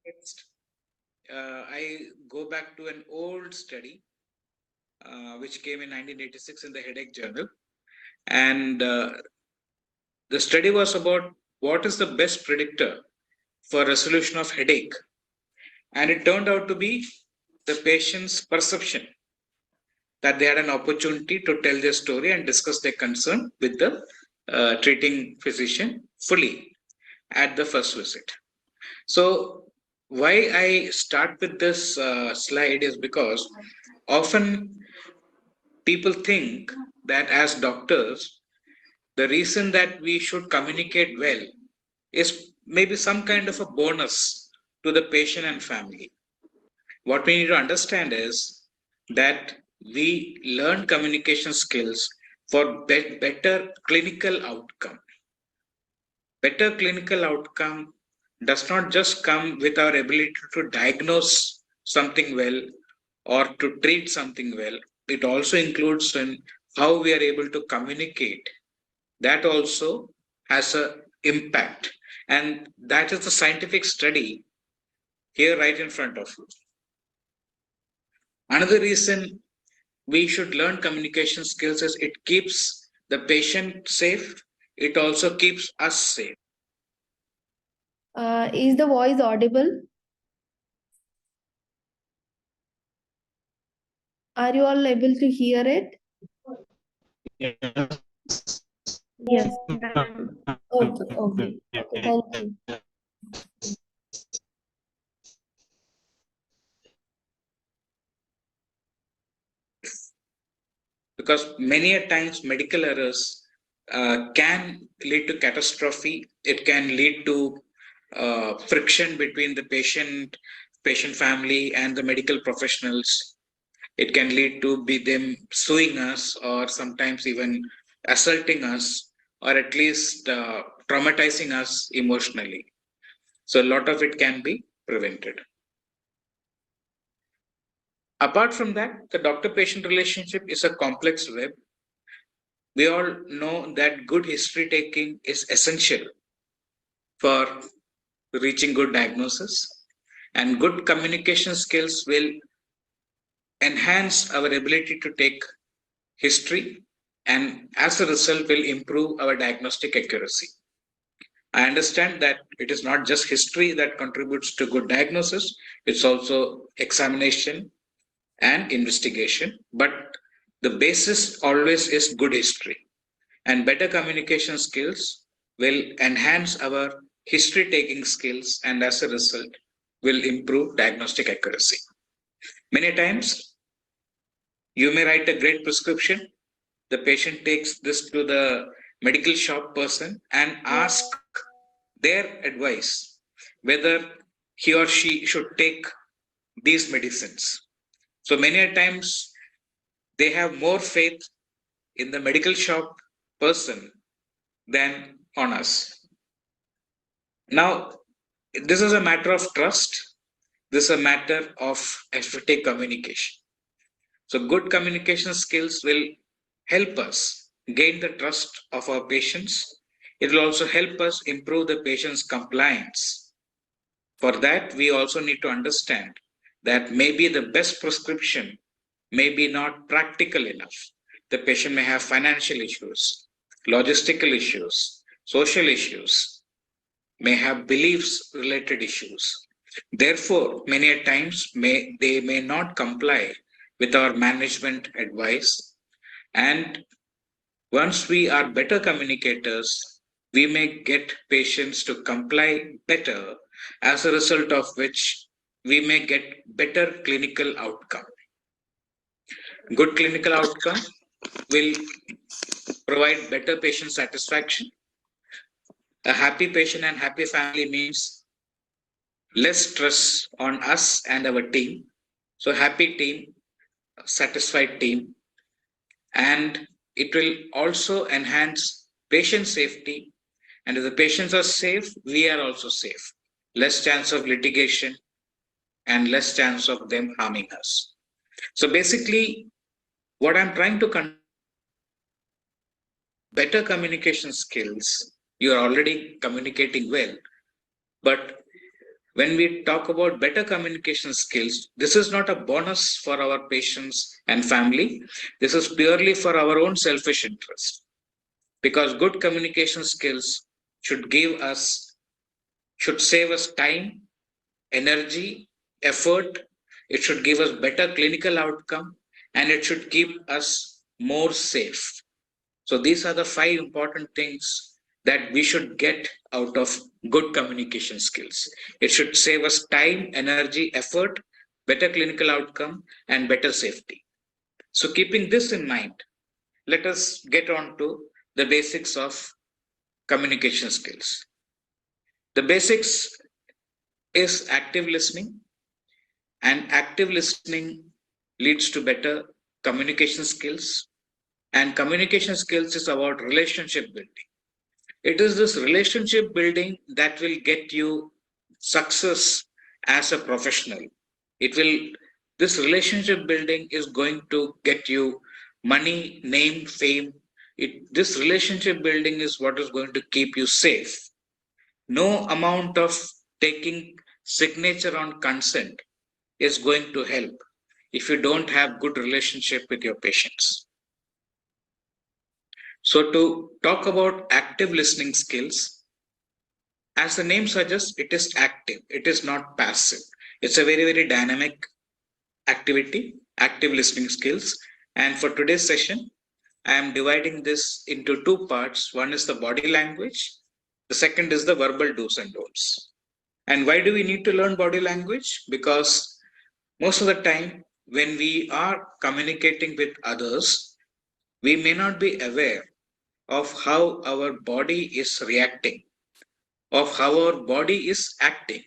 Next, I go back to an old study which came in 1986 in the Headache Journal. And the study was about what is the best predictor for resolution of headache. And it turned out to be the patient's perception that they had an opportunity to tell their story and discuss their concern with the treating physician fully at the first visit. So, why I start with this slide is because often people think that as doctors, the reason that we should communicate well is maybe some kind of a bonus to the patient and family. What we need to understand is that we learn communication skills for better clinical outcome. Better clinical outcome does not just come with our ability to diagnose something well or to treat something well. It also includes in how we are able to communicate. That also has a impact, and that is the scientific study here right in front of you. Another reason we should learn communication skills is it keeps the patient safe. It also keeps us safe. Is the voice audible? Are you all able to hear it? Yes. Okay, okay. Thank you. Because many a times medical errors can lead to catastrophe. It can lead to friction between the patient family and the medical professionals. It can lead to be them suing us or sometimes even assaulting us or at least traumatizing us emotionally. So a lot of it can be prevented. Apart from that, the doctor patient relationship is a complex web. We all know that good history taking is essential for reaching good diagnosis, and good communication skills will enhance our ability to take history, and as a result will improve our diagnostic accuracy. I understand that it is not just history that contributes to good diagnosis, it's also examination and investigation, but the basis always is good history. And better communication skills will enhance our history taking skills, and as a result will improve diagnostic accuracy. Many times you may write a great prescription, the patient takes this to the medical shop person and ask their advice whether he or she should take these medicines. So many a times they have more faith in the medical shop person than on us. Now, this is a matter of trust. This is a matter of effective communication. So, good communication skills will help us gain the trust of our patients. It will also help us improve the patient's compliance. For that, we also need to understand that maybe the best prescription may be not practical enough. The patient may have financial issues, logistical issues, social issues, may have beliefs related issues. Therefore, many a times they may not comply with our management advice. And once we are better communicators, we may get patients to comply better, as a result of which we may get better clinical outcome. Good clinical outcome will provide better patient satisfaction. A happy patient and happy family means less stress on us and our team. So happy team, satisfied team, and it will also enhance patient safety. And if the patients are safe, we are also safe. Less chance of litigation and less chance of them harming us. So basically, what I'm trying to better communication skills, you are already communicating well, But when we talk about better communication skills, this is not a bonus for our patients and family. This is purely for our own selfish interest. Because good communication skills should give us, should save us time, energy, effort. It should give us better clinical outcome, and it should keep us more safe. So these are the five important things that we should get out of good communication skills. It should save us time, energy, effort, better clinical outcome, and better safety. So keeping this in mind, let us get on to the basics of communication skills. The basics is active listening, and active listening leads to better communication skills. And communication skills is about relationship building. It is this relationship building that will get you success as a professional. It will, this relationship building is going to get you money, name, fame. This relationship building is what is going to keep you safe. No amount of taking signature on consent is going to help if you don't have good relationship with your patients. So to talk about active listening skills, as the name suggests, it is active, it is not passive. It's a very, very dynamic activity, active listening skills. And for today's session, I am dividing this into two parts. One is the body language, the second is the verbal do's and don'ts. And why do we need to learn body language? Because most of the time, when we are communicating with others, we may not be aware of how our body is reacting, of how our body is acting,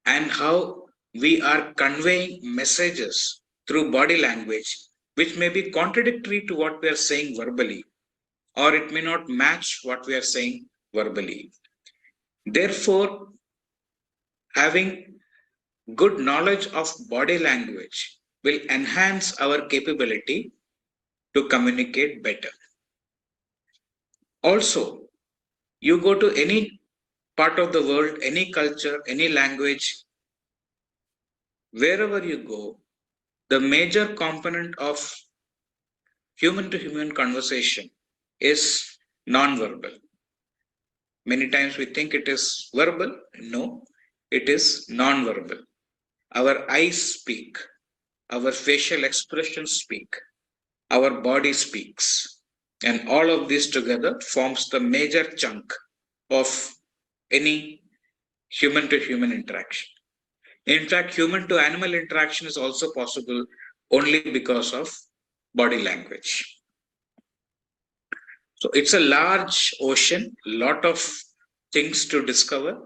and how we are conveying messages through body language, which may be contradictory to what we are saying verbally, or it may not match what we are saying verbally. Therefore, having good knowledge of body language will enhance our capability to communicate better. Also, you go to any part of the world, any culture, any language, wherever you go, the major component of human to human conversation is non-verbal. Many times we think it is verbal. No, it is non-verbal. Our eyes speak, our facial expressions speak, our body speaks. And all of this together forms the major chunk of any human to human interaction. In fact, human to animal interaction is also possible only because of body language. So it's a large ocean, lot of things to discover,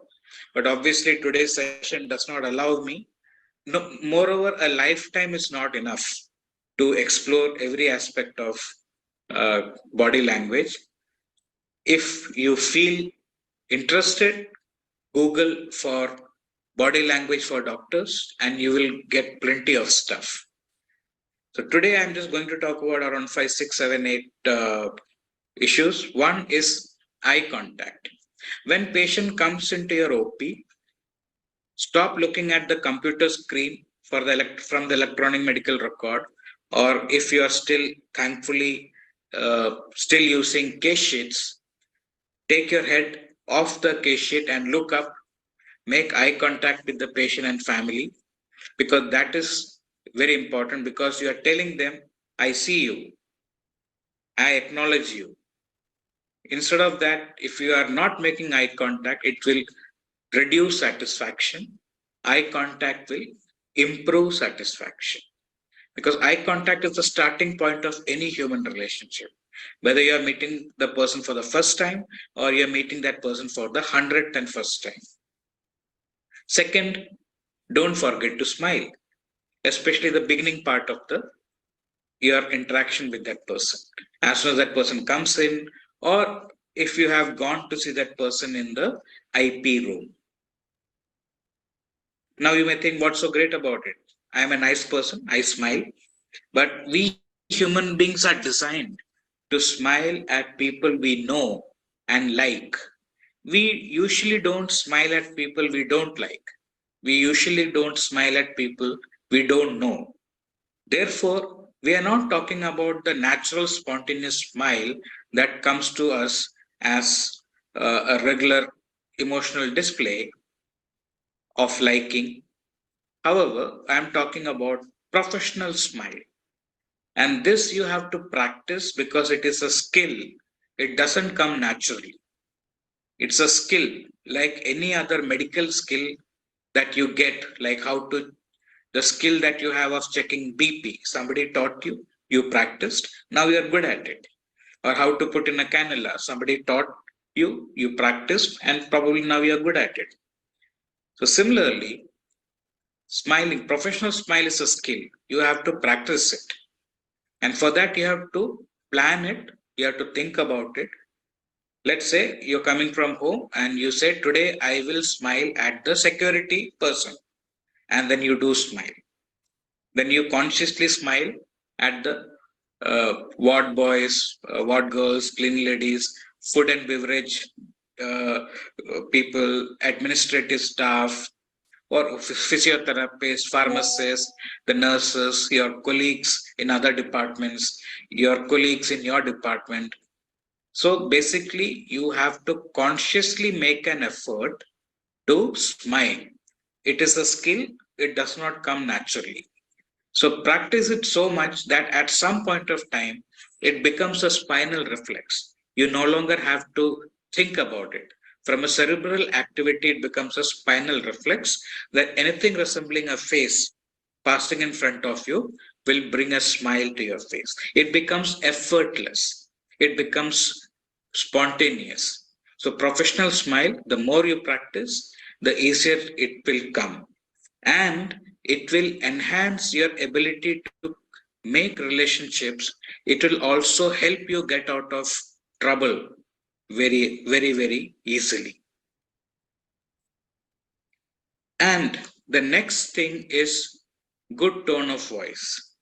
but obviously today's session does not allow me. No, moreover, a lifetime is not enough to explore every aspect of body language. If you feel interested, Google for body language for doctors and you will get plenty of stuff. So today I'm just going to talk about around 5, 6, 7, 8 issues. One is eye contact. When patient comes into your OP, stop looking at the computer screen for from the electronic medical record, or if you are still thankfully still using case sheets, take your head off the case sheet and look up, make eye contact with the patient and family, because that is very important, because you are telling them, I see you, I acknowledge you. Instead of that, if you are not making eye contact, it will reduce satisfaction. Eye contact will improve satisfaction, because eye contact is the starting point of any human relationship. Whether you are meeting the person for the first time or you're meeting that person for the 101st time. Second, don't forget to smile, especially the beginning part of your interaction with that person. As soon as that person comes in, or if you have gone to see that person in the IP room. Now you may think, what's so great about it? I am a nice person, I smile. But we human beings are designed to smile at people we know and like. we usually don't smile at people we don't like. We usually don't smile at people we don't know. Therefore, we are not talking about the natural spontaneous smile that comes to us as a regular emotional display of liking. However, I am talking about professional smile. And this you have to practice because it is a skill. It doesn't come naturally. It's a skill like any other medical skill that you get, like how to, the skill that you have of checking BP. Somebody taught you, you practiced, now you're good at it. Or how to put in a cannula. Somebody taught you, you practiced, and probably now you're good at it. So, similarly, smiling, professional smile is a skill. You have to practice it. And for that, you have to plan it, you have to think about it. Let's say you're coming from home and you say, today I will smile at the security person. And then you do smile. Then you consciously smile at the ward boys, ward girls, cleaning ladies, food and beverage people, administrative staff, or physiotherapists, pharmacists, the nurses, your colleagues in other departments, your colleagues in your department. So basically, you have to consciously make an effort to smile. It is a skill, it does not come naturally. So practice it so much that at some point of time, it becomes a spinal reflex. You no longer have to think about it. From a cerebral activity, it becomes a spinal reflex that anything resembling a face passing in front of you will bring a smile to your face. It becomes effortless. It becomes spontaneous. So professional smile, the more you practice, the easier it will come. And it will enhance your ability to make relationships. It will also help you get out of trouble very easily. And the next thing is good tone of voice,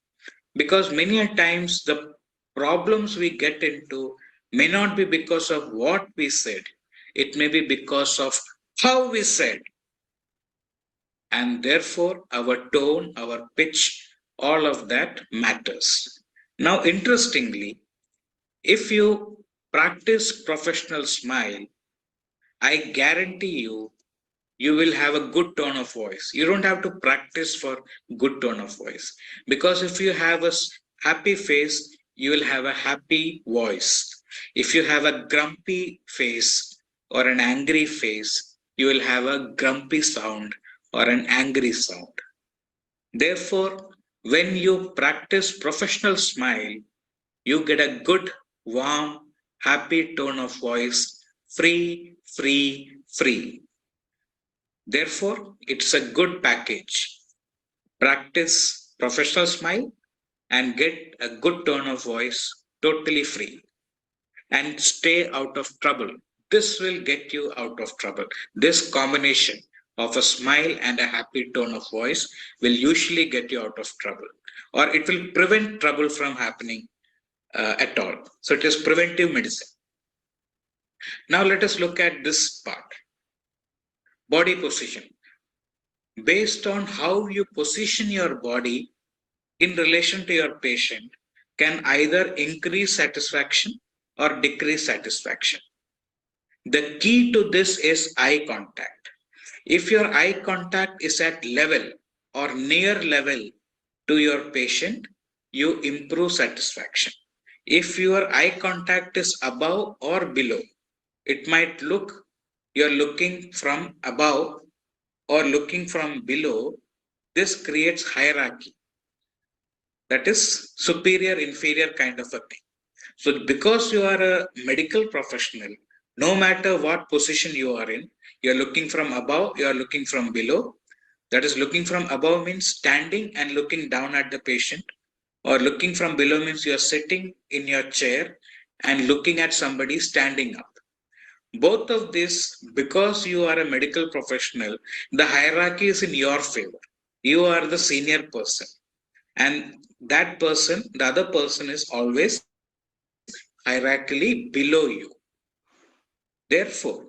because many a times the problems we get into may not be because of what we said, it may be because of how we said. And therefore our tone, our pitch, all of that matters. Now, interestingly, if you practice professional smile, I guarantee you, you will have a good tone of voice. You don't have to practice for good tone of voice, because if you have a happy face, you will have a happy voice. If you have a grumpy face or an angry face, you will have a grumpy sound or an angry sound. Therefore, when you practice professional smile, you get a good, warm, happy tone of voice, free. Therefore, it's a good package. Practice professional smile and get a good tone of voice totally free, and stay out of trouble. This will get you out of trouble. This combination of a smile and a happy tone of voice will usually get you out of trouble, or it will prevent trouble from happening at all. So it is preventive medicine. Now let us look at this part, body position. Based on how you position your body in relation to your patient can either increase satisfaction or decrease satisfaction. The key to this is eye contact. If your eye contact is at level or near level to your patient, you improve satisfaction. If your eye contact is above or below, it might look you're looking from above or looking from below. This creates hierarchy, that is superior inferior kind of a thing. So because you are a medical professional, no matter what position you are in, you're looking from above, you're looking from below. That is, looking from above means standing and looking down at the patient, or looking from below means you're sitting in your chair and looking at somebody standing up. Both of this, because you are a medical professional, the hierarchy is in your favor. You are the senior person, and that person, the other person, is always hierarchically below you. Therefore,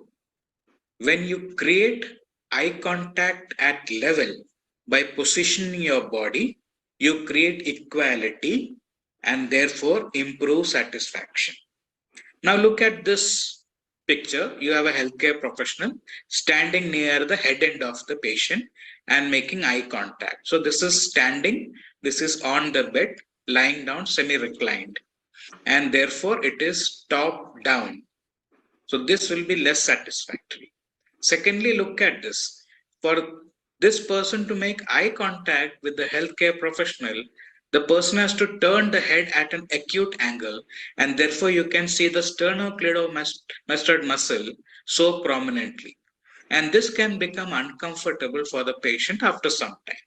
When you create eye contact at level by positioning your body, you create equality and therefore improve satisfaction. Now look at this picture. You have a healthcare professional standing near the head end of the patient and making eye contact. So this is standing, this is on the bed, lying down, semi-reclined, and therefore it is top down. So this will be less satisfactory. Secondly, look at this. For this person to make eye contact with the healthcare professional, the person has to turn the head at an acute angle, and therefore you can see the sternocleidomastoid muscle so prominently. And this can become uncomfortable for the patient after some time.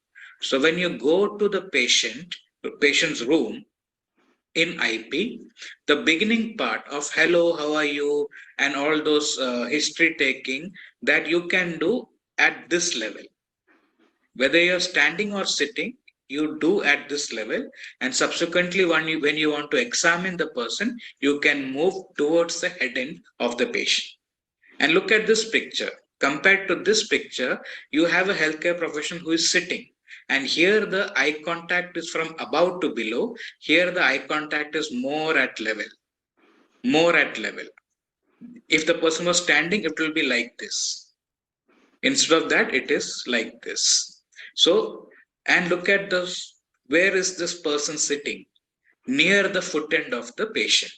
So when you go to the patient's room, in IP, the beginning part of hello, how are you, and all those history taking that you can do at this level. Whether you're standing or sitting, you do at this level, and subsequently, when you want to examine the person, you can move towards the head end of the patient. And look at this picture. Compared to this picture, you have a healthcare professional who is sitting. And here the eye contact is from above to below. Here the eye contact is more at level. More at level. If the person was standing, it will be like this. Instead of that, it is like this. So, and look at this. Where is this person sitting? Near the foot end of the patient.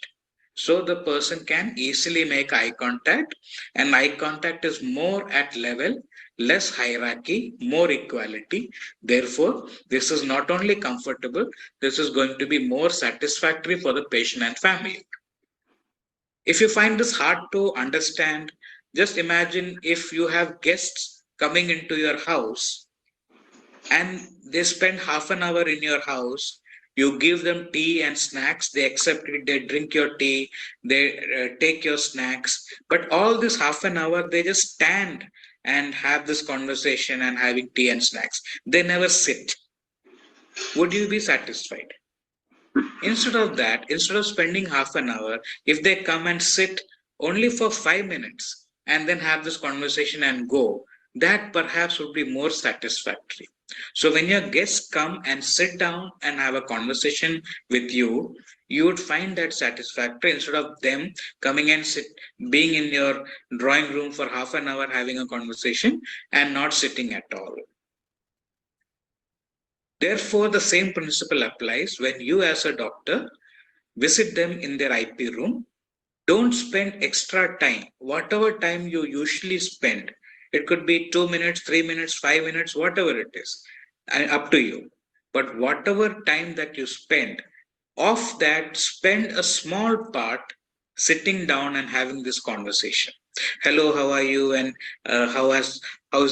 So the person can easily make eye contact, and eye contact is more at level, less hierarchy, more equality. Therefore, this is not only comfortable, this is going to be more satisfactory for the patient and family. If you find this hard to understand, just imagine if you have guests coming into your house and they spend half an hour in your house. You give them tea and snacks, they accept it, they drink your tea, they take your snacks, but all this half an hour they just stand and have this conversation and having tea and snacks. They never sit. Would you be satisfied? Instead of that, instead of spending half an hour, if they come and sit only for 5 minutes and then have this conversation and go, that perhaps would be more satisfactory. So when your guests come and sit down and have a conversation with you, you would find that satisfactory instead of them coming and being in your drawing room for half an hour having a conversation and not sitting at all. Therefore, the same principle applies when you as a doctor visit them in their IP room. Don't spend extra time. Whatever time you usually spend, it could be 2 minutes, 3 minutes, 5 minutes, whatever it is, up to you. But whatever time that you spend, of that, spend a small part sitting down and having this conversation. Hello, how are you? And how is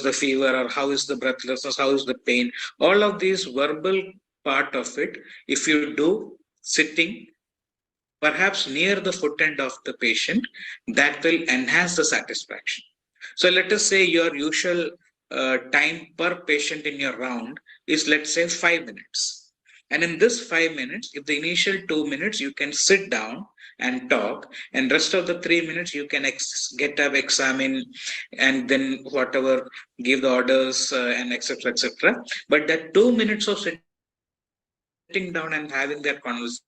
the fever, or how is the breathlessness? How is the pain? All of these verbal part of it, if you do sitting, perhaps near the foot end of the patient, that will enhance the satisfaction. So let us say your usual time per patient in your round is, let's say, 5 minutes. And in this 5 minutes, if the initial 2 minutes you can sit down and talk, and rest of the 3 minutes you can get up, examine, and then whatever, give the orders and etc. etc. But that 2 minutes of sitting down and having that conversation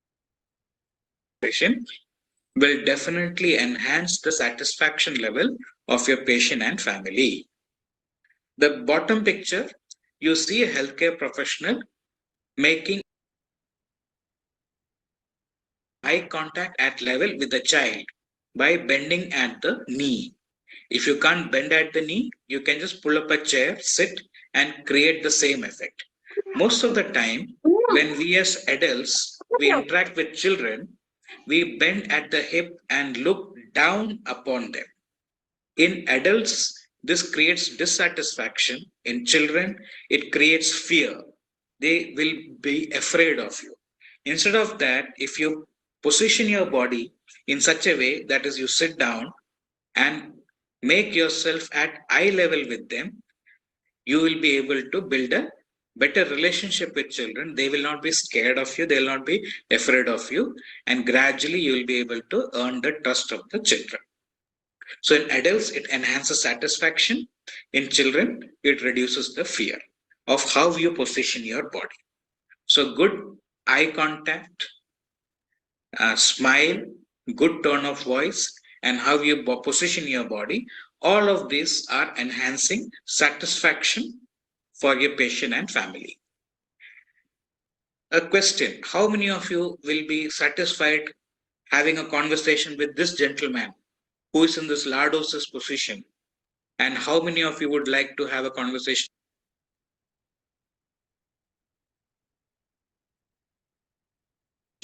will definitely enhance the satisfaction level of your patient and family. The bottom picture, you see a healthcare professional making eye contact at level with the child by bending at the knee. If you can't bend at the knee, you can just pull up a chair, sit, and create the same effect. Most of the time, when we as adults, we interact with children, we bend at the hip and look down upon them. In adults, this creates dissatisfaction. In children, it creates fear. They will be afraid of you. Instead of that, if you position your body in such a way that is, you sit down and make yourself at eye level with them, you will be able to build a better relationship with children. They will not be scared of you, they will not be afraid of you, and gradually you will be able to earn the trust of the children. So in adults, it enhances satisfaction. In children, it reduces the fear of how you position your body. So good eye contact, smile, good tone of voice, and how you position your body, all of these are enhancing satisfaction for your patient and family. A question: how many of you will be satisfied having a conversation with this gentleman who is in this lordos's position? And how many of you would like to have a conversation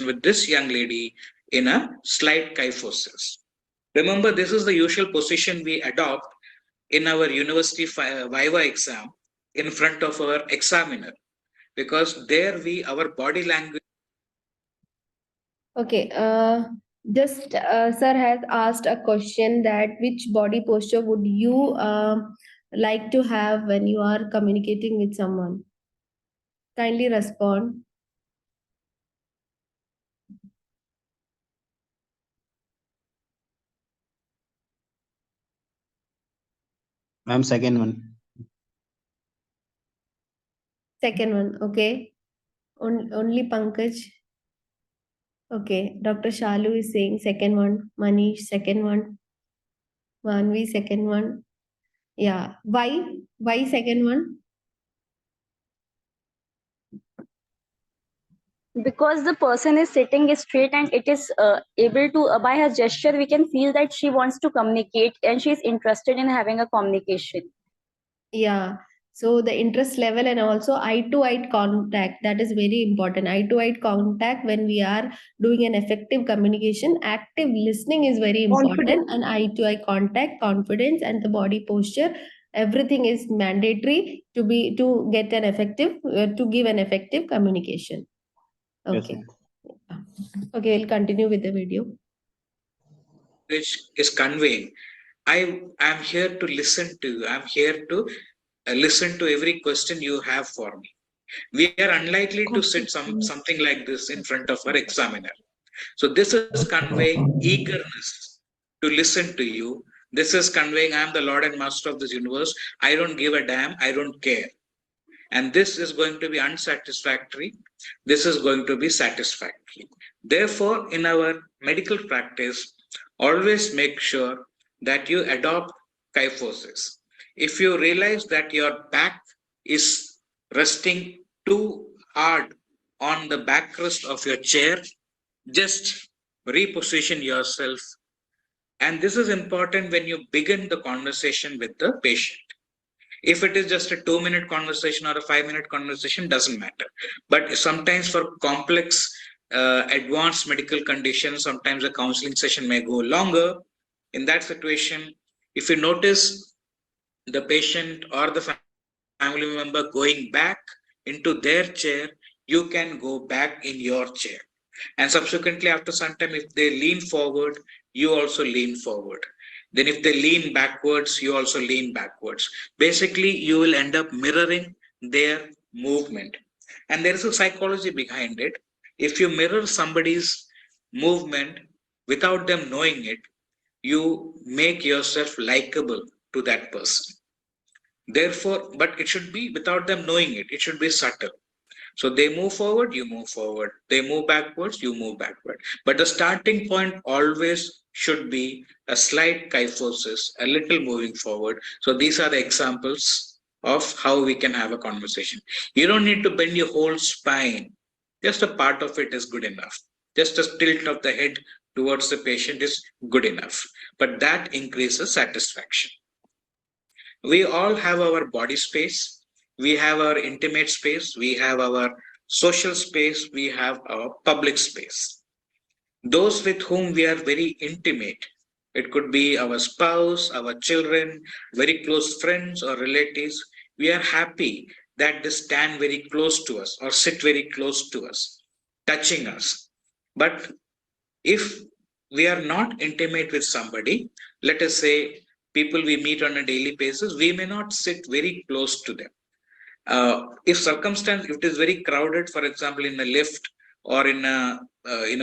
with this young lady in a slight kyphosis? Remember, this is the usual position we adopt in our university viva exam in front of our examiner, because there our body language. Okay. Just sir has asked a question that which body posture would you like to have when you are communicating with someone? Kindly respond. Ma'am, second one. Second one. Okay. Only Pankaj. Okay. Dr. Shalu is saying second one. Manish, second one. Manvi, second one. Yeah. Why? Why second one? Because the person is sitting straight and it is able to by her gesture we can feel that she wants to communicate and she is interested in having a communication. Yeah. So the interest level and also eye to eye contact, that is very important. Eye to eye contact when we are doing an effective communication. Active listening is very important, and eye to eye contact, confidence, and the body posture. Everything is mandatory to get an effective to give an effective communication. Yes, Okay. sir. Okay, we'll continue with the video. Which is conveying, I am here to listen to you. I'm here to listen to every question you have for me. We are unlikely to sit something like this in front of our examiner. So this is conveying eagerness to listen to you. This is conveying, I am the Lord and Master of this universe. I don't give a damn. I don't care. And this is going to be unsatisfactory. This is going to be satisfactory. Therefore, in our medical practice, always make sure that you adopt kyphosis. If you realize that your back is resting too hard on the backrest of your chair, just reposition yourself. And this is important when you begin the conversation with the patient. If it is just a 2-minute conversation or a 5-minute conversation, doesn't matter. But sometimes for complex, advanced medical conditions, sometimes a counseling session may go longer. In that situation, if you notice the patient or the family member going back into their chair, you can go back in your chair. And subsequently, after some time, if they lean forward, you also lean forward. Then if they lean backwards, you also lean backwards. Basically, you will end up mirroring their movement. And there is a psychology behind it. If you mirror somebody's movement without them knowing it, you make yourself likable to that person. Therefore, but it should be without them knowing it. It should be subtle. So they move forward, you move forward. They move backwards, you move backward. But the starting point always should be a slight kyphosis, a little moving forward. So these are the examples of how we can have a conversation. You don't need to bend your whole spine. Just a part of it is good enough. Just a tilt of the head towards the patient is good enough. But that increases satisfaction. We all have our body space, we have our intimate space, we have our social space, we have our public space. Those with whom we are very intimate, it could be our spouse, our children, very close friends or relatives, we are happy that they stand very close to us or sit very close to us, touching us. But if we are not intimate with somebody, let us say people we meet on a daily basis, we may not sit very close to them. If it is very crowded, for example, in a lift or in a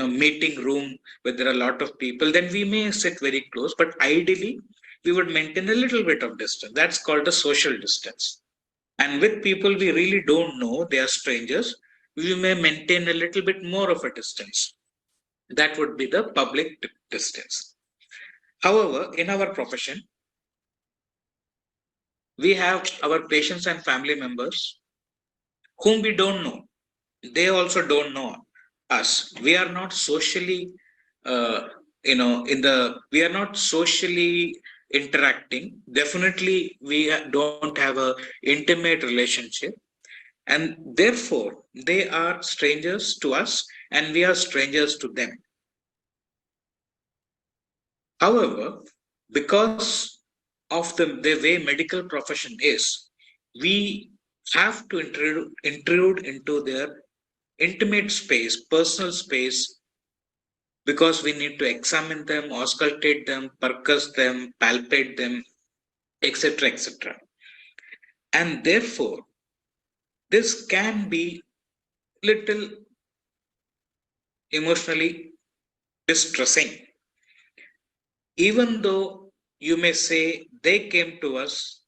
meeting room where there are a lot of people, then we may sit very close. But ideally, we would maintain a little bit of distance. That's called a social distance. And with people we really don't know, they are strangers, we may maintain a little bit more of a distance. That would be the public distance. However, in our profession, we have our patients and family members whom we don't know. They also don't know us. We are not socially, we are not socially interacting. Definitely, we don't have a intimate relationship, and therefore they are strangers to us, and we are strangers to them. However, because of the way medical profession is, we have to intrude into their intimate space, personal space, because we need to examine them, auscultate them, percuss them, palpate them, etc., etc. And therefore, this can be little emotionally distressing. Even though you may say they came to us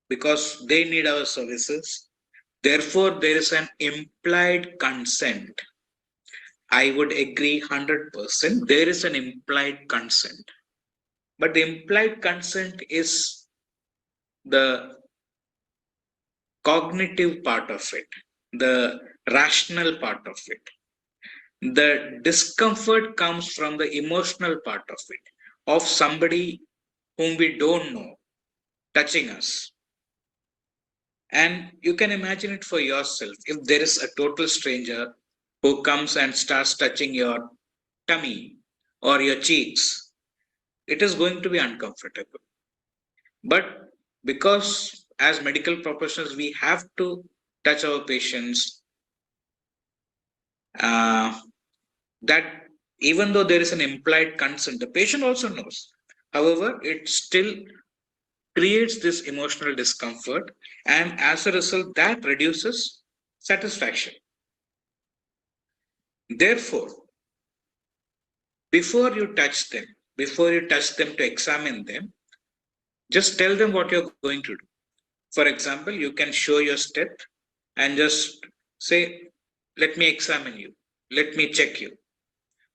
because they need our services, therefore there is an implied consent. I would agree 100%. There is an implied consent. But the implied consent is the cognitive part of it, the rational part of it. The discomfort comes from the emotional part of it, of somebody whom we don't know touching us. And you can imagine it for yourself. If there is a total stranger who comes and starts touching your tummy or your cheeks, it is going to be uncomfortable. But because as medical professionals, we have to touch our patients, that even though there is an implied consent, the patient also knows. However, it still creates this emotional discomfort, and as a result, that reduces satisfaction. Therefore, before you touch them, to examine them, just tell them what you're going to do. For example, you can show your step and just say, let me examine you, let me check you,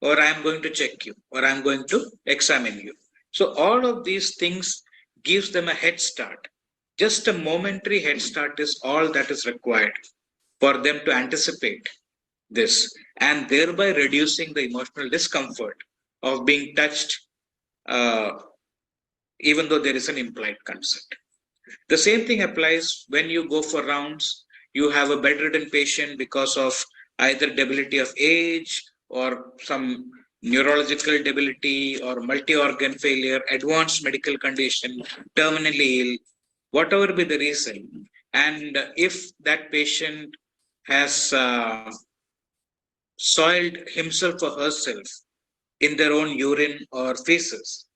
or I am going to check you, or I am going to examine you. So all of these things gives them a head start. Just a momentary head start is all that is required for them to anticipate this, and thereby reducing the emotional discomfort of being touched, uh, even though there is an implied consent. The same thing applies when you go for rounds. You have a bedridden patient because of either debility of age or some neurological debility or multi-organ failure, advanced medical condition, terminally ill, whatever be the reason. And if that patient has soiled himself or herself in their own urine or feces,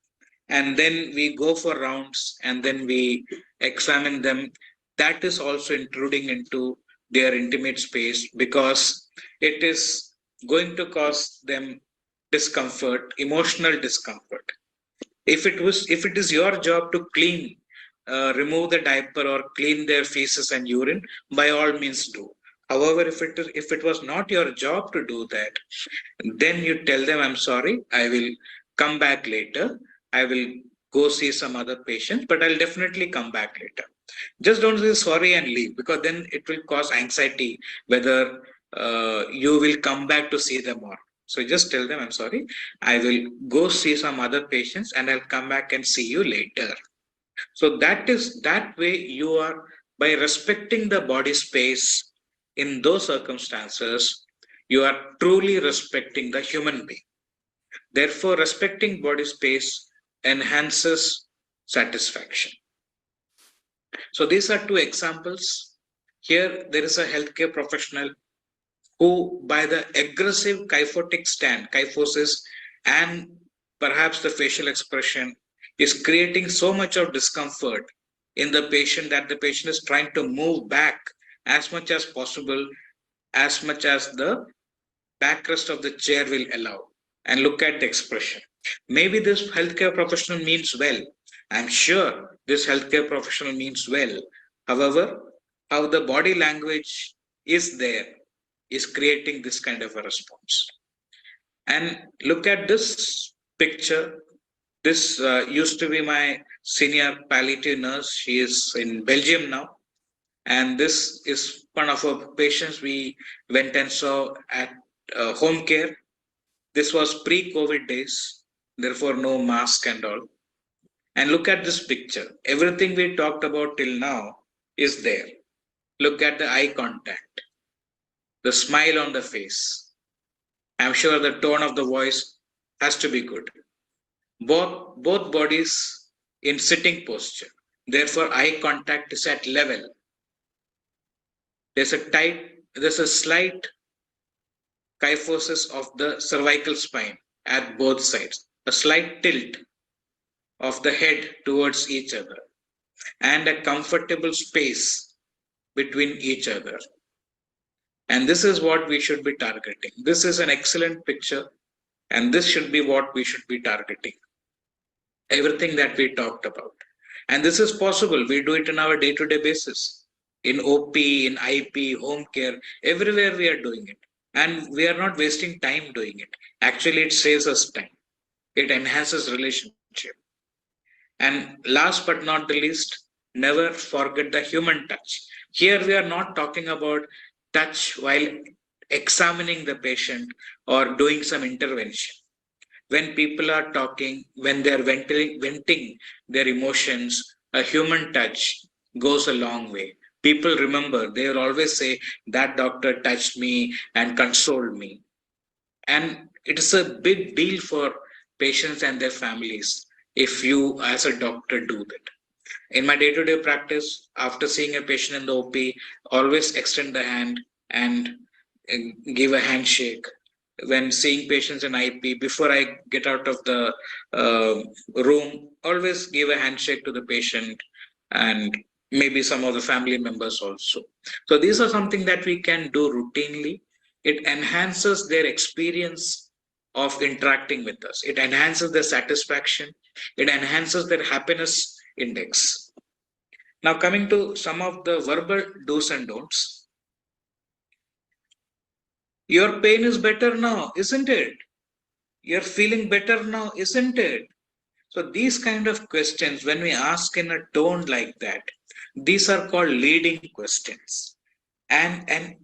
and then we go for rounds and then we examine them, that is also intruding into their intimate space, because it is going to cause them discomfort, emotional discomfort. If it is your job to clean, remove the diaper or clean their feces and urine, by all means do. However, if it was not your job to do that, then you tell them, I'm sorry, I will come back later. I will go see some other patients, but I'll definitely come back later. Just don't say sorry and leave, because then it will cause anxiety whether you will come back to see them or not. So just tell them, I'm sorry, I will go see some other patients and I'll come back and see you later. So that way you are, by respecting the body space in those circumstances, you are truly respecting the human being. Therefore, respecting body space enhances satisfaction. So these are two examples. Here, there is a healthcare professional who, by the aggressive kyphotic stand, kyphosis, and perhaps the facial expression, is creating so much of discomfort in the patient that the patient is trying to move back as much as possible, as much as the backrest of the chair will allow. And look at the expression. Maybe this healthcare professional means well. I'm sure this healthcare professional means well. However, how the body language is there is creating this kind of a response. And look at this picture. This used to be my senior palliative nurse. She is in Belgium now. And this is one of our patients we went and saw at home care. This was pre-COVID days, therefore no mask and all. And look at this picture. Everything we talked about till now is there. Look at the eye contact, the smile on the face. I'm sure the tone of the voice has to be good. Both bodies in sitting posture. Therefore, eye contact is at level. There's a slight kyphosis of the cervical spine at both sides, a slight tilt of the head towards each other, and a comfortable space between each other. And this is what we should be targeting. This is an excellent picture, and this should be what we should be targeting. Everything that we talked about. And this is possible. We do it on our day-to-day basis. In OP, in IP, home care, everywhere we are doing it. And we are not wasting time doing it. Actually, it saves us time. It enhances relationship. And last but not the least, never forget the human touch. Here we are not talking about touch while examining the patient or doing some intervention. When people are talking, when they are venting their emotions, a human touch goes a long way. People remember, they will always say, that doctor touched me and consoled me. And it is a big deal for patients and their families if you, as a doctor, do that. In my day-to-day practice, after seeing a patient in the OP, always extend the hand and give a handshake. When seeing patients in IP, before I get out of the room, always give a handshake to the patient and maybe some of the family members also. So these are something that we can do routinely. It enhances their experience of interacting with us. It enhances their satisfaction. It enhances their happiness index. Now coming to some of the verbal do's and don'ts. Your pain is better now, isn't it? You're feeling better now, isn't it? So these kind of questions, when we ask in a tone like that, these are called leading questions. And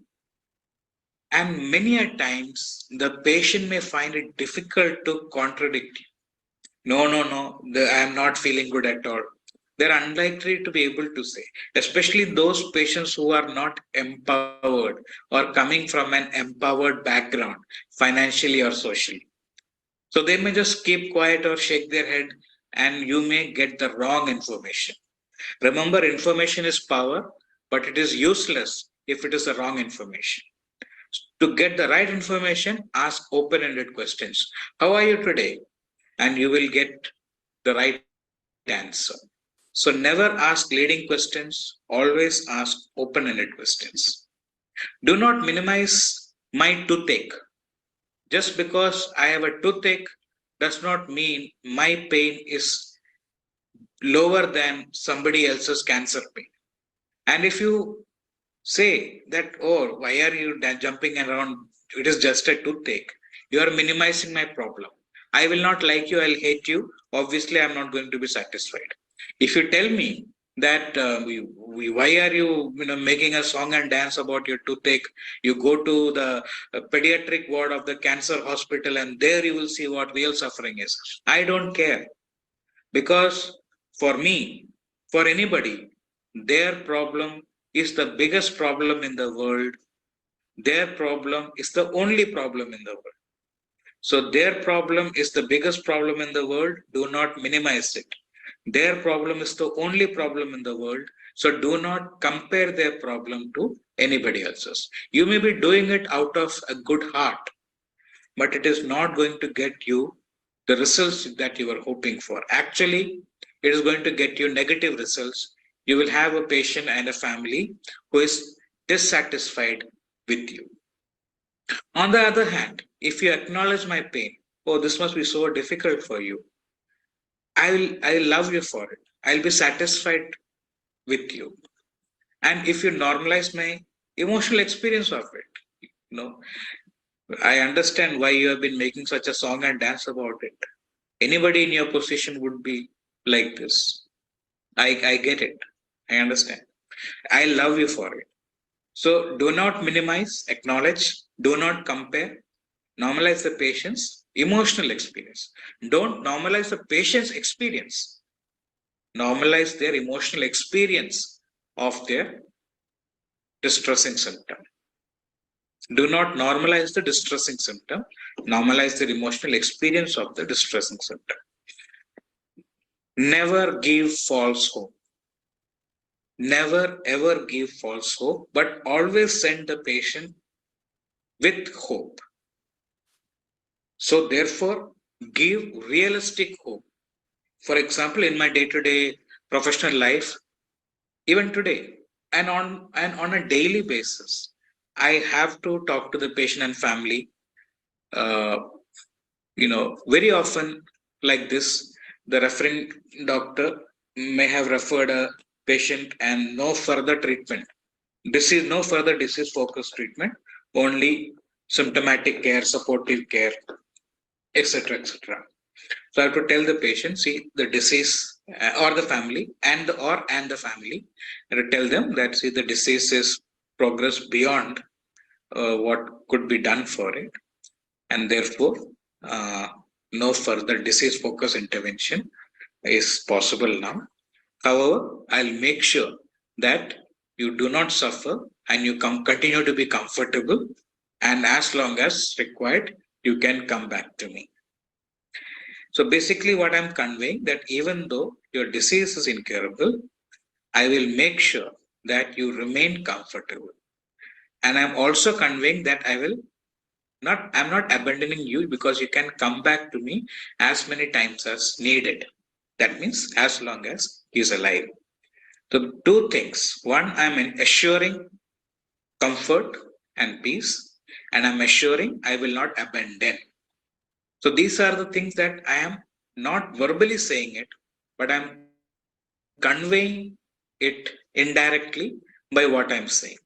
many a times the patient may find it difficult to contradict you. No, I am not feeling good at all. They're unlikely to be able to say, especially those patients who are not empowered or coming from an empowered background, financially or socially. So they may just keep quiet or shake their head, and you may get the wrong information. Remember, information is power, but it is useless if it is the wrong information. To get the right information, ask open-ended questions. How are you today? And you will get the right answer. So never ask leading questions, always ask open-ended questions. Do not minimize my toothache. Just because I have a toothache does not mean my pain is lower than somebody else's cancer pain. And if you say that, oh, why are you jumping around? It is just a toothache. You are minimizing my problem. I will not like you, I'll hate you. Obviously, I'm not going to be satisfied. If you tell me that why are you making a song and dance about your toothache, you go to the pediatric ward of the cancer hospital and there you will see what real suffering is. I don't care, because for me, for anybody, their problem is the biggest problem in the world. Their problem is the only problem in the world. So their problem is the biggest problem in the world. Do not minimize it. Their problem is the only problem in the world. So do not compare their problem to anybody else's. You may be doing it out of a good heart, but it is not going to get you the results that you are hoping for. Actually, it is going to get you negative results. You will have a patient and a family who is dissatisfied with you. On the other hand, if you acknowledge my pain, oh, this must be so difficult for you, I'll love you for it. I'll be satisfied with you. And if you normalize my emotional experience of it, you know, I understand why you have been making such a song and dance about it. Anybody in your position would be like this. I get it. I understand. I love you for it. So do not minimize, acknowledge, do not compare, normalize the patient's emotional experience. Don't normalize the patient's experience. Normalize their emotional experience of their distressing symptom. Do not normalize the distressing symptom. Normalize their emotional experience of the distressing symptom. Never give false hope. Never ever give false hope, but always send the patient with hope. So, therefore, give realistic hope. For example, in my day-to-day professional life, even today, and on a daily basis, I have to talk to the patient and family. Uh, very often, like this, the referring doctor may have referred a patient and no further treatment. No further disease-focused treatment, only symptomatic care, supportive care, etc., etc. So I have to tell the patient, see the disease or the family and the family, and to tell them that see the disease is progressed beyond what could be done for it, and therefore uh, no further disease focused intervention is possible now. However, I'll make sure that you do not suffer and you continue to be comfortable, and as long as required, you can come back to me. So basically, what I'm conveying that even though your disease is incurable, I will make sure that you remain comfortable. And I'm also conveying that I'm not abandoning you because you can come back to me as many times as needed. That means as long as he's alive. So two things. One, I'm assuring comfort and peace, and I'm assuring I will not abandon. So these are the things that I am not verbally saying it, but I'm conveying it indirectly by what I'm saying.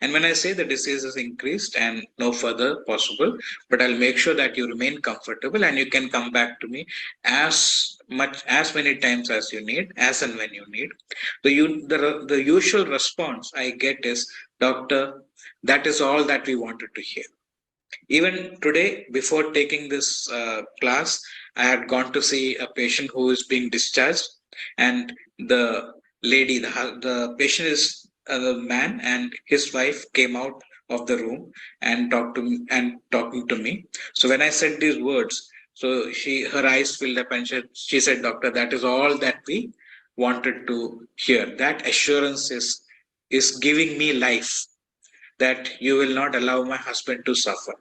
And when I say the disease is increased and no further possible, but I'll make sure that you remain comfortable and you can come back to me as many times as you need, as and when you need. The usual response I get is, doctor, that is all that we wanted to hear. Even today, before taking this class, I had gone to see a patient who is being discharged, and the lady, the patient is a man, and his wife came out of the room and talking to me. So when I said these words, so her eyes filled up, and she said, "Doctor, that is all that we wanted to hear. That assurance is giving me life. That you will not allow my husband to suffer."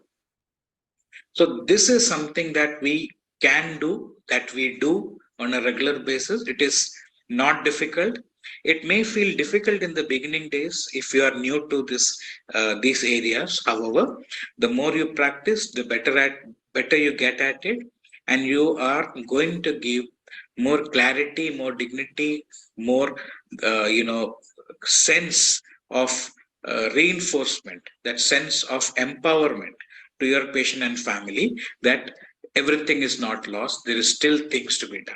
So this is something that we can do, that we do on a regular basis. It is not difficult. It may feel difficult in the beginning days if you are new to these areas. However, the more you practice, the better you get at it, and you are going to give more clarity, more dignity, more sense of reinforcement, that sense of empowerment to your patient and family, that everything is not lost, there is still things to be done.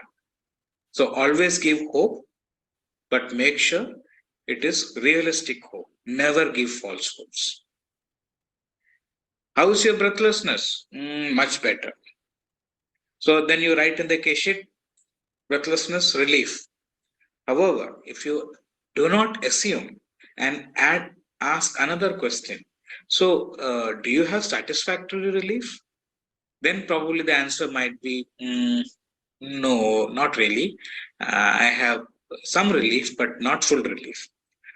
So always give hope, but make sure it is realistic hope. Never give false hopes. How is your breathlessness? Much better. So then you write in the case sheet, breathlessness relief. However, if you do not assume and ask another question, so do you have satisfactory relief? Then probably the answer might be no, not really. I have some relief, but not full relief.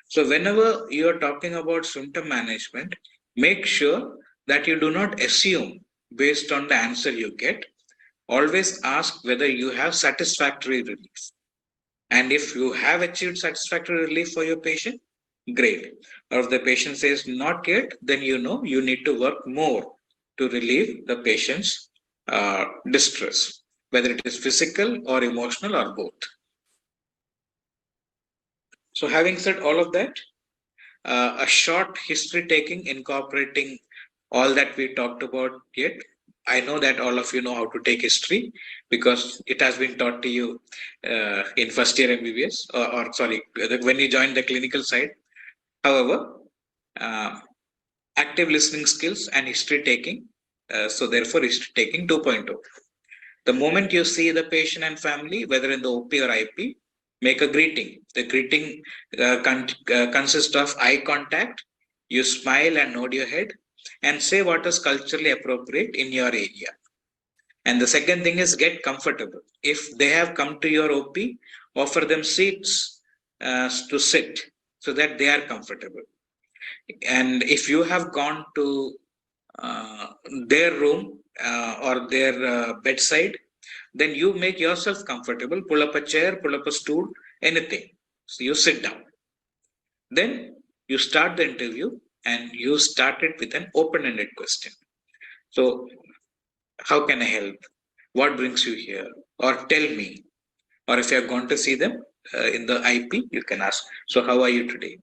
So, whenever you are talking about symptom management, make sure that you do not assume based on the answer you get. Always ask whether you have satisfactory relief. And if you have achieved satisfactory relief for your patient, great. Or if the patient says not yet, then you know you need to work more to relieve the patient's distress, whether it is physical or emotional or both. So, having said all of that, a short history taking incorporating all that we talked about yet. I know that all of you know how to take history because it has been taught to you in first year MBBS or sorry, when you join the clinical side. However, uh, active listening skills and history taking. So therefore, history taking 2.0. The moment you see the patient and family, whether in the OP or IP, make a greeting. The greeting consists of eye contact. You smile and nod your head and say what is culturally appropriate in your area. And the second thing is get comfortable. If they have come to your OP, offer them seats to sit so that they are comfortable. And if you have gone to uh, their room or their bedside, then you make yourself comfortable. Pull up a chair, pull up a stool, anything. So you sit down. Then you start the interview and you start it with an open ended question. So, how can I help? What brings you here? Or tell me. Or if you have gone to see them in the IP, you can ask, so how are you today?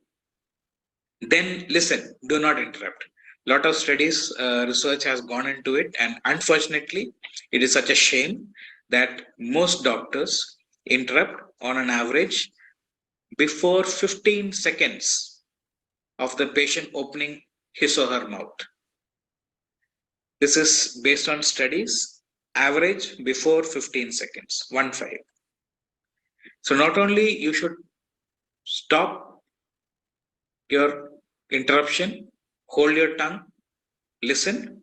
Then listen, do not interrupt. Lot of studies, research has gone into it, and unfortunately, it is such a shame that most doctors interrupt on an average before 15 seconds of the patient opening his or her mouth. This is based on studies, average before 15 seconds, 1-5. So not only you should stop your interruption, hold your tongue, listen,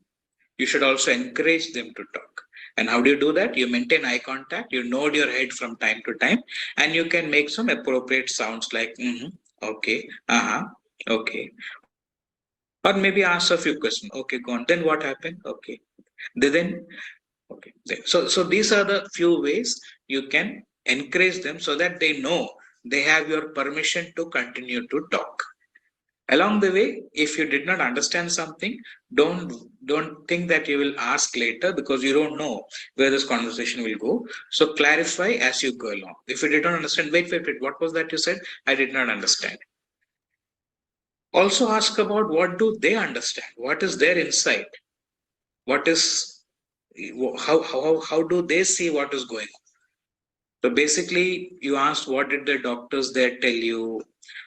you should also encourage them to talk. And how do you do that? You maintain eye contact, you nod your head from time to time, and you can make some appropriate sounds like okay, okay. Or maybe ask a few questions. Okay, go on. Then what happened? Okay. Then okay. So these are the few ways you can encourage them so that they know they have your permission to continue to talk. Along the way, if you did not understand something, don't think that you will ask later because you don't know where this conversation will go. So clarify as you go along. If you did not understand, wait, what was that you said? I did not understand. Also ask about what do they understand? What is their insight? What is how do they see what is going on? So basically, you asked what did the doctors there tell you?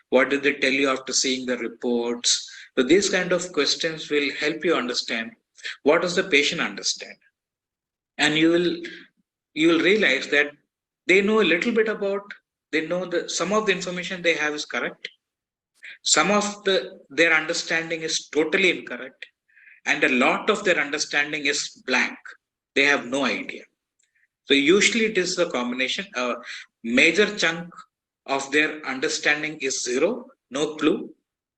What did they tell you after seeing the reports? So these kind of questions will help you understand what does the patient understand, and you will realize that they know a little bit about. They know that some of the information they have is correct. Some of their understanding is totally incorrect, and a lot of their understanding is blank. They have no idea. So usually it is a combination. A major chunk of their understanding is zero, no clue.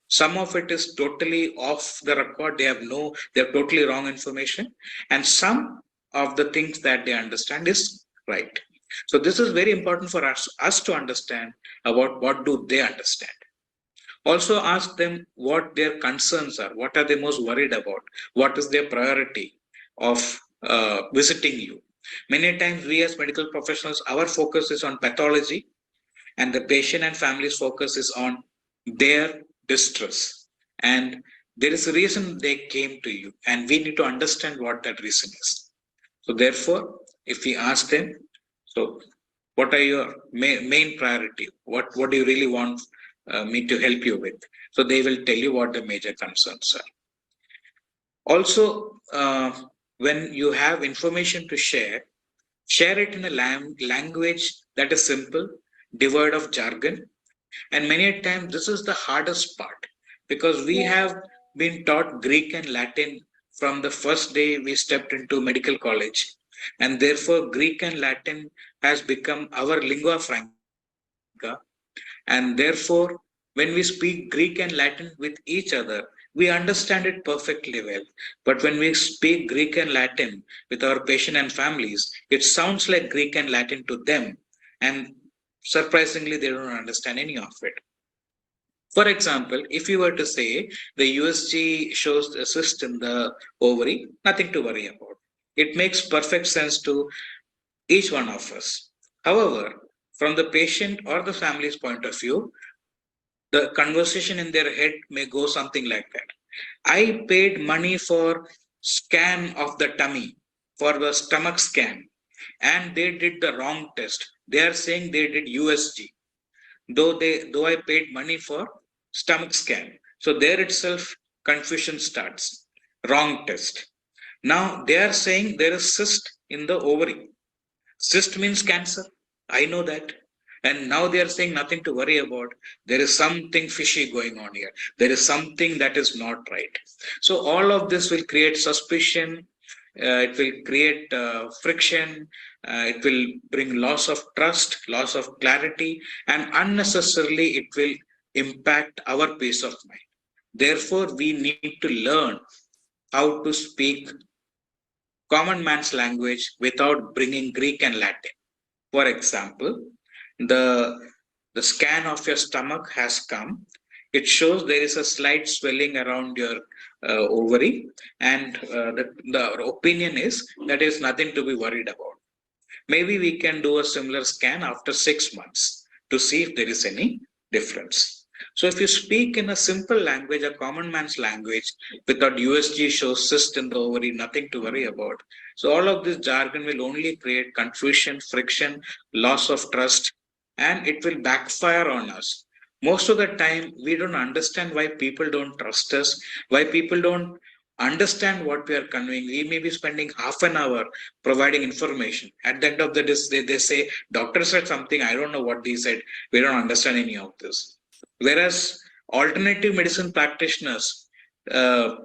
Some of it is totally off the record. They have totally wrong information. And some of the things that they understand is right. So this is very important for us to understand about what do they understand. Also ask them what their concerns are. What are they most worried about? What is their priority of visiting you? Many times we as medical professionals, our focus is on pathology and the patient and family's focus is on their distress. And there is a reason they came to you and we need to understand what that reason is. So therefore, if we ask them, so what are your main priority? What do you really want me to help you with? So they will tell you what the major concerns are. Also, when you have information to share it in a language that is simple, devoid of jargon. And many times this is the hardest part because we have been taught Greek and Latin from the first day we stepped into medical college. And therefore, Greek and Latin has become our lingua franca. And therefore, when we speak Greek and Latin with each other, we understand it perfectly well. But when we speak Greek and Latin with our patient and families, it sounds like Greek and Latin to them. And surprisingly, they don't understand any of it. For example, if you were to say the USG shows a cyst in the ovary, nothing to worry about. It makes perfect sense to each one of us. However, from the patient or the family's point of view, the conversation in their head may go something like that. I paid money for scan of the tummy, for the stomach scan, and they did the wrong test. They are saying they did USG, though I paid money for stomach scan. So there itself confusion starts. Wrong test. Now they are saying there is cyst in the ovary. Cyst means cancer. I know that. And now they are saying nothing to worry about. There is something fishy going on here. There is something that is not right. So all of this will create suspicion. It will create friction. It will bring loss of trust, loss of clarity, and unnecessarily it will impact our peace of mind. Therefore, we need to learn how to speak common man's language without bringing Greek and Latin. For example, the, the scan of your stomach has come. It shows there is a slight swelling around your ovary, and the opinion is that is nothing to be worried about. Maybe we can do a similar scan after 6 months to see if there is any difference. So if you speak in a simple language, a common man's language, without USG shows cyst in the ovary, nothing to worry about. So all of this jargon will only create confusion, friction, loss of trust, and it will backfire on us. Most of the time, we don't understand why people don't trust us, why people don't understand what we are conveying. We may be spending half an hour providing information. At the end of the day, they say, doctor said something, I don't know what they said. We don't understand any of this. Whereas alternative medicine practitioners, uh,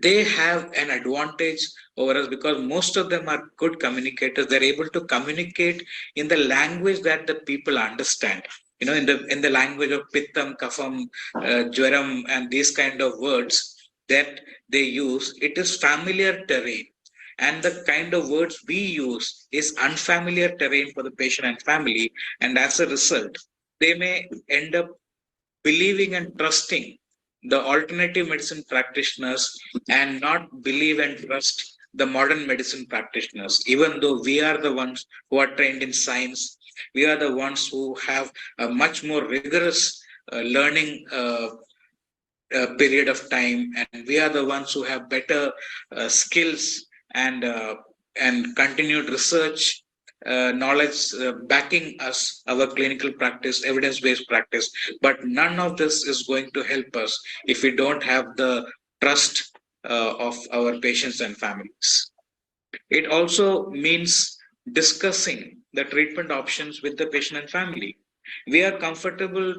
they have an advantage over us because most of them are good communicators. They're able to communicate in the language that the people understand. You know, in the language of pittam, kafam, jwaram, and these kind of words that they use, it is familiar terrain. And the kind of words we use is unfamiliar terrain for the patient and family. And as a result, they may end up believing and trusting the alternative medicine practitioners and not believe and trust the modern medicine practitioners, even though we are the ones who are trained in science. We are the ones who have a much more rigorous learning period of time, and we are the ones who have better skills and continued research knowledge backing us, our clinical practice, evidence-based practice. But none of this is going to help us if we don't have the trust of our patients and families. It also means discussing the treatment options with the patient and family. We are comfortable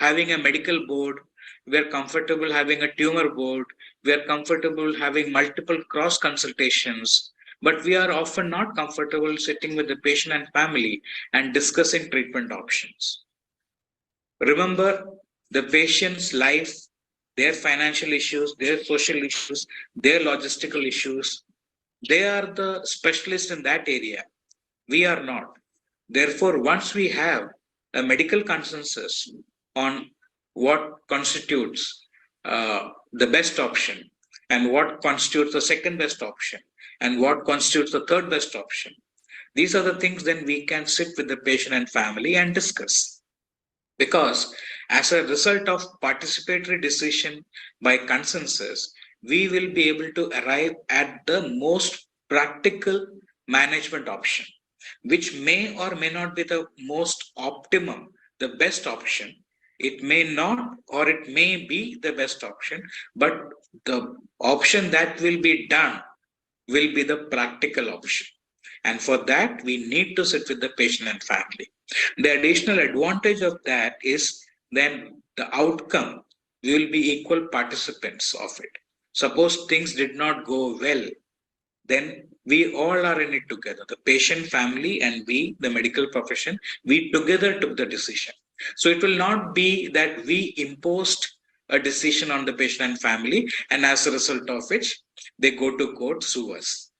having a medical board, we are comfortable having a tumor board, we are comfortable having multiple cross consultations, but we are often not comfortable sitting with the patient and family and discussing treatment options. Remember, the patient's life, their financial issues, their social issues, their logistical issues, they are the specialists in that area. We are not. Therefore, once we have a medical consensus on what constitutes the best option and what constitutes the second best option and what constitutes the third best option, these are the things then we can sit with the patient and family and discuss. Because as a result of participatory decision by consensus, we will be able to arrive at the most practical management option, which may or may not be the most optimum, the best option. It may not, or it may be the best option, but the option that will be done will be the practical option. And for that, we need to sit with the patient and family. The additional advantage of that is then the outcome, we will be equal participants of it. Suppose things did not go well, then we all are in it together. The patient, family, and we, the medical profession, we together took the decision. So it will not be that we imposed a decision on the patient and family, and as a result of which, they go to court, sue us.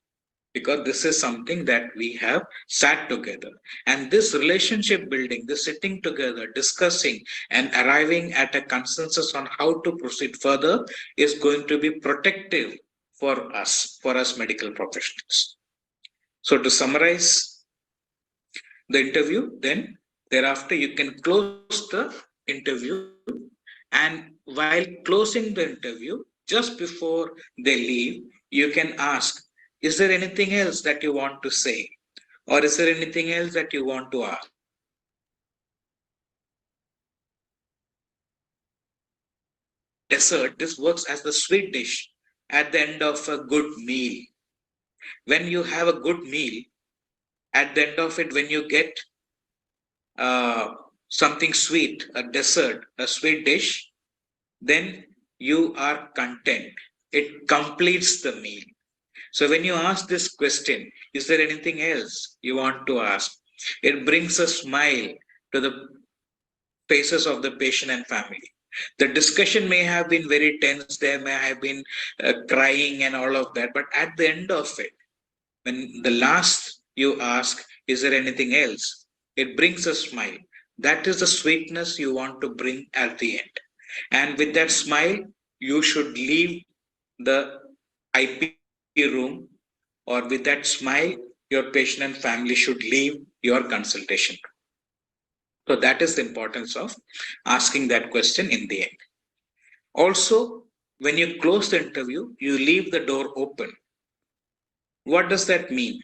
because this is something that we have sat together. And this relationship building, this sitting together, discussing and arriving at a consensus on how to proceed further is going to be protective for us medical professionals. So to summarize the interview, then thereafter you can close the interview, and while closing the interview, just before they leave, you can ask, is there anything else that you want to say? Or is there anything else that you want to ask? Dessert, this works as the sweet dish at the end of a good meal. When you have a good meal, at the end of it, when you get uh, something sweet, a dessert, a sweet dish, then you are content. It completes the meal. So when you ask this question, is there anything else you want to ask? It brings a smile to the faces of the patient and family. The discussion may have been very tense, there may have been crying and all of that, but at the end of it, when the last you ask, is there anything else? It brings a smile. That is the sweetness you want to bring at the end. And with that smile, you should leave the IP room, or with that smile, your patient and family should leave your consultation. So that is the importance of asking that question in the end. Also, when you close the interview, you leave the door open. What does that mean?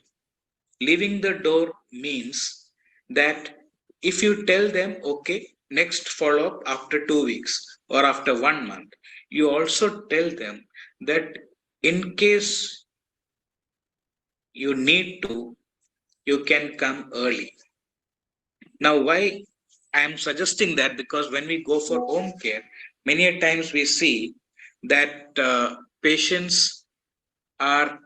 Leaving the door means that if you tell them, okay, next follow up after 2 weeks or after 1 month, you also tell them that in case you need to, you can come early. Now, why I am suggesting that? Because when we go for home care, many a times we see that patients are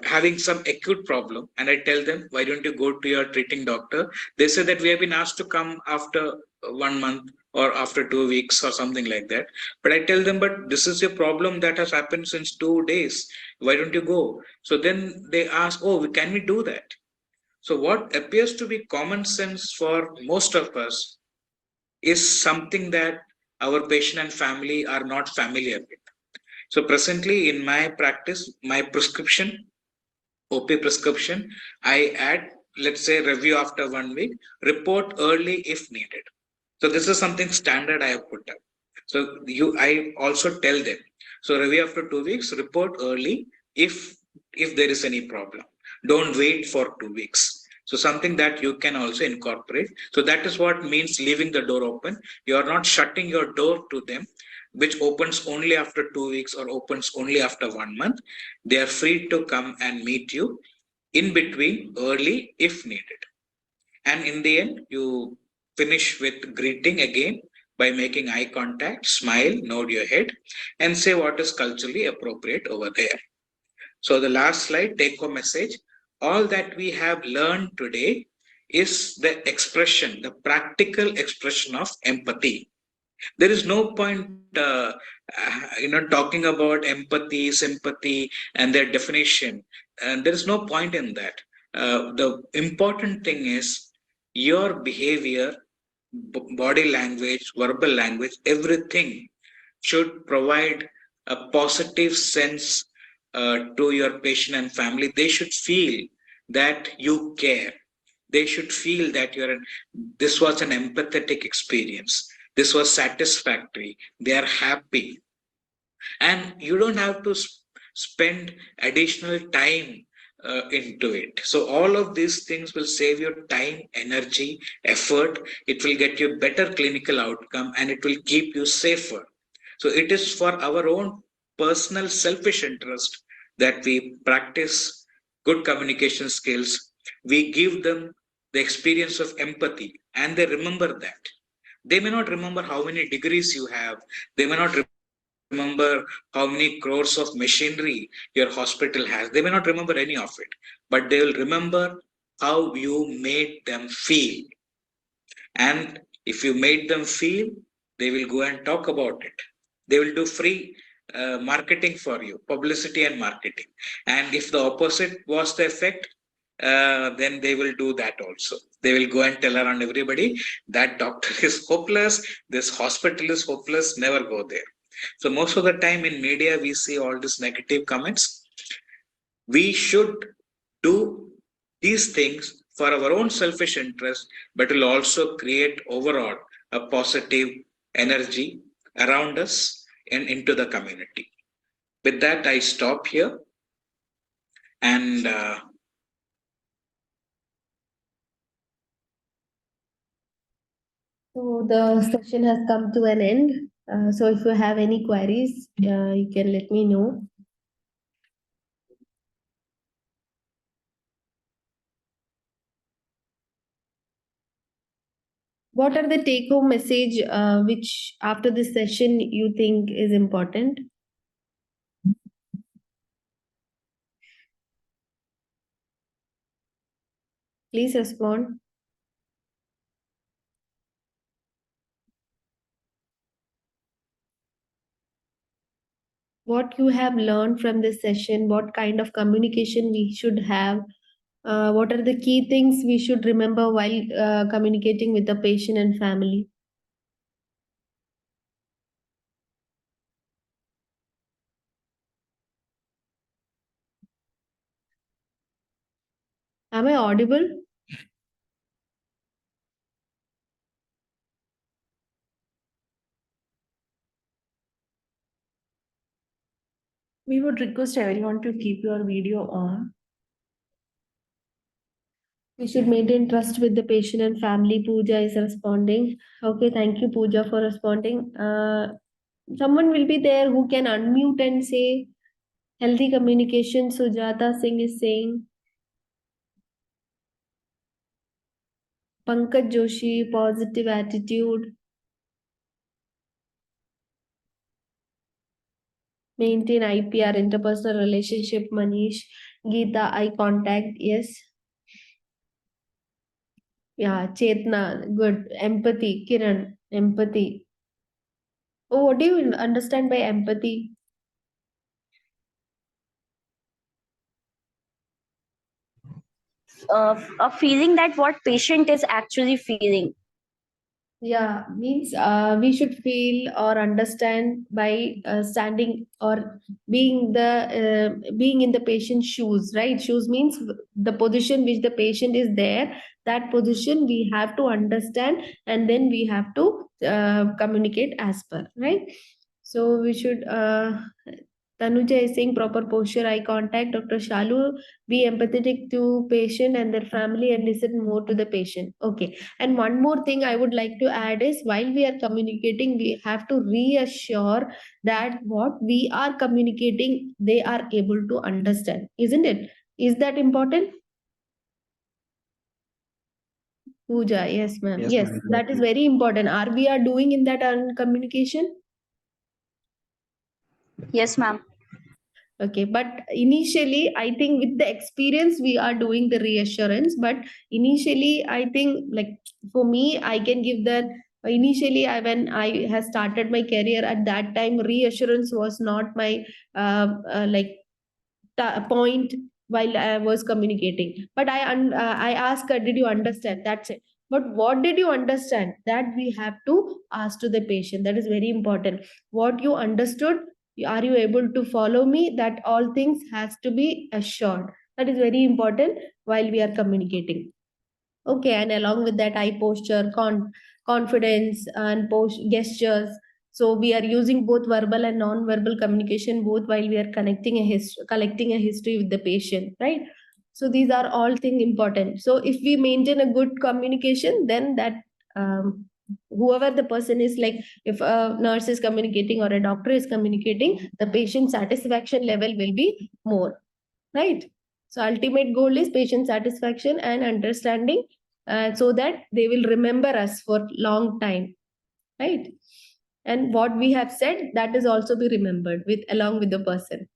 having some acute problem, and I tell them, why don't you go to your treating doctor? They say that we have been asked to come after 1 month or after 2 weeks or something like that. But I tell them, but this is a problem that has happened since 2 days. Why don't you go? So then they ask, oh, can we do that? So what appears to be common sense for most of us is something that our patient and family are not familiar with. So presently in my practice, my prescription, OP prescription, I add, let's say, review after 1 week, report early if needed. So this is something standard I have put up. So I also tell them, so review after 2 weeks, report early if there is any problem. Don't wait for 2 weeks. So something that you can also incorporate. So that is what means leaving the door open. You are not shutting your door to them, which opens only after 2 weeks or opens only after 1 month. They are free to come and meet you in between early if needed. And in the end, you finish with greeting again by making eye contact, smile, nod your head, and say what is culturally appropriate over there. So the last slide, take home message. All that we have learned today is the expression, the practical expression of empathy. There is no point talking about empathy, sympathy, and their definition. And there is no point in that. The important thing is your behavior, body language, verbal language, everything should provide a positive sense to your patient and family. They should feel that you care. They should feel that this was an empathetic experience. This was satisfactory. They are happy. And you don't have to spend additional time into it. So all of these things will save your time, energy, effort. It will get you better clinical outcome, and it will keep you safer. So it is for our own personal selfish interest that we practice good communication skills. We give them the experience of empathy, and they remember that. They may not remember how many degrees you have. They may not remember how many crores of machinery your hospital has. They may not remember any of it, but they will remember how you made them feel. And if you made them feel, they will go and talk about it. They will do free marketing for you, publicity and marketing. And if the opposite was the effect, then they will do that also. They will go and tell around everybody that doctor is hopeless, this hospital is hopeless, never go there. So most of the time in media, we see all these negative comments. We should do these things for our own selfish interest, but will also create overall a positive energy around us and into the community. With that, I stop here. And So the session has come to an end. So if you have any queries, you can let me know. What are the take-home message which after this session you think is important? Please respond. What you have learned from this session, what kind of communication we should have, what are the key things we should remember while communicating with the patient and family? Am I audible? We would request everyone to keep your video on. We should maintain trust with the patient and family. Pooja is responding. Okay, thank you, Pooja, for responding. Someone will be there who can unmute and say healthy communication. Sujata Singh is saying. Pankaj Joshi, positive attitude. Maintain IPR, interpersonal relationship. Manish. Geeta, eye contact. Yes. Yeah, Chetna, good. Empathy. Kiran, empathy. Oh, what do you understand by empathy? A feeling that what patient is actually feeling. Yeah, means we should feel or understand by standing or being in the patient's shoes, right? Shoes means the position which the patient is there. That position we have to understand, and then we have to communicate as per, right? So we should. Tanuja is saying proper posture, eye contact. Dr. Shalu, be empathetic to patient and their family and listen more to the patient. Okay. And one more thing I would like to add is while we are communicating, we have to reassure that what we are communicating, they are able to understand, isn't it? Is that important? Pooja, yes, ma'am. Yes, Yes, ma'am. that is very important. Are we are doing in that communication? Yes, ma'am. Okay, but initially, I think with the experience, we are doing the reassurance. But initially, I think like for me, I can give that. Initially, when I have started my career at that time, reassurance was not my like point while I was communicating. But I asked her, "Did you understand?" That's it. But what did you understand? That we have to ask to the patient. That is very important. What you understood, are you able to follow me? That all things has to be assured. That is very important while we are communicating. Okay, and along with that, eye posture, confidence, and gestures. So we are using both verbal and non-verbal communication both while we are collecting a history with the patient, right? So these are all things important. So if we maintain a good communication, then that whoever the person is, like if a nurse is communicating or a doctor is communicating, the patient satisfaction level will be more, right? So ultimate goal is patient satisfaction and understanding, so that they will remember us for long time, right? And what we have said, that is also be remembered with along with the person.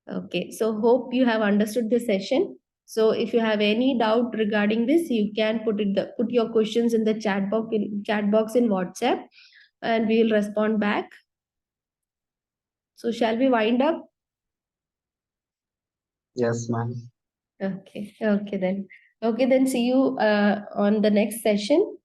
Okay, so hope you have understood the session. So if you have any doubt regarding this, you can put your questions in the chat box in WhatsApp, and we will respond back. So shall we wind up? Yes, ma'am. Okay then. Okay, then see you on the next session.